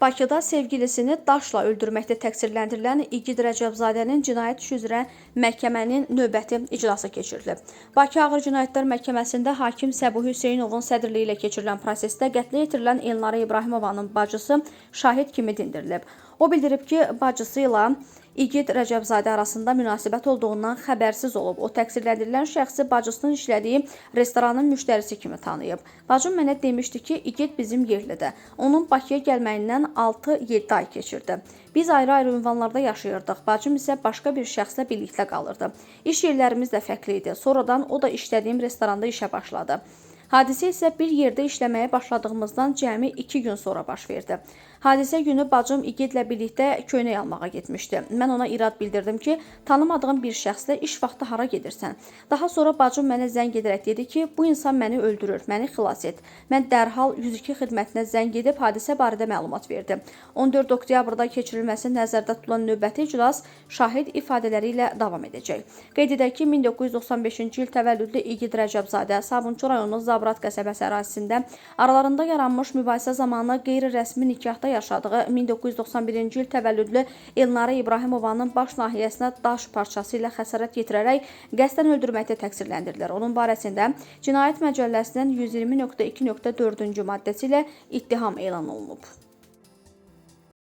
Bakıda sevgilisini daşla öldürməkdə təqsirləndirilən İgid Rəcəbzadənin cinayət işi üzrə məhkəmənin növbəti iclası keçirilib. Bakı Ağır Cinayətlər Məhkəməsində hakim Səbuhi Hüseynovun sədrliyi ilə keçirilən prosesdə qətlə yetirilən Elnarə İbrahimovanın bacısı şahid kimi dindirilib. O bildirib ki, bacısı ilə İgid Rəcəbzadə arasında münasibət olduğundan xəbərsiz olub. O təqsirləndirilən şəxsi bacısının işlədiyi restoranın müştərisi kimi tanıyıb. Bacım mənə demişdi ki, İgid bizim yerlidir. Onun Bakıya gəlməyindən 6-7 ay keçirdi. Biz ayrı-ayrı ünvanlarda yaşayırdıq. Bacım isə başqa bir şəxslə birlikdə qalırdı. İş yerlərimiz də fərqli idi. Sonradan o da işlədiyim restoranda işə başladı. Hadisə isə bir yerdə işləməyə başladığımızdan cəmi 2 gün sonra baş verdi. Hadisə günü bacım İgidlə birlikdə köynək almağa getmişdi. Mən ona irad bildirdim ki, tanımadığım bir şəxslə iş vaxtı hara gedirsən? Daha sonra bacım mənə zəng edərək dedi ki, bu insan məni öldürür, məni xilas et. Mən dərhal 102 xidmətinə zəng edib hadisə barədə məlumat verdim. 14 oktyabrda keçirilməsi nəzərdə tutulan növbəti iclas şahid ifadələri ilə davam edəcək. Qeyd edək ki, 1995-ci il təvəllüdlü İgid Rəcəbzadə Sabunçu rayonu Zabrat qəsəbəsi ərazisində aralarında yaranmış mübahisə zamanı qeyri-rəsmi nikahda yaşadığı 1991-ci il təvəllüdlü Elnarə İbrahimovanın baş nahiyəsinə daş parçası ilə xəsarət yetirərək qəsdən öldürməkdə təqsirləndirilir. Onun barəsində Cinayət Məcəlləsinin 120.2.4-cü maddəsi ilə ittiham elan olunub.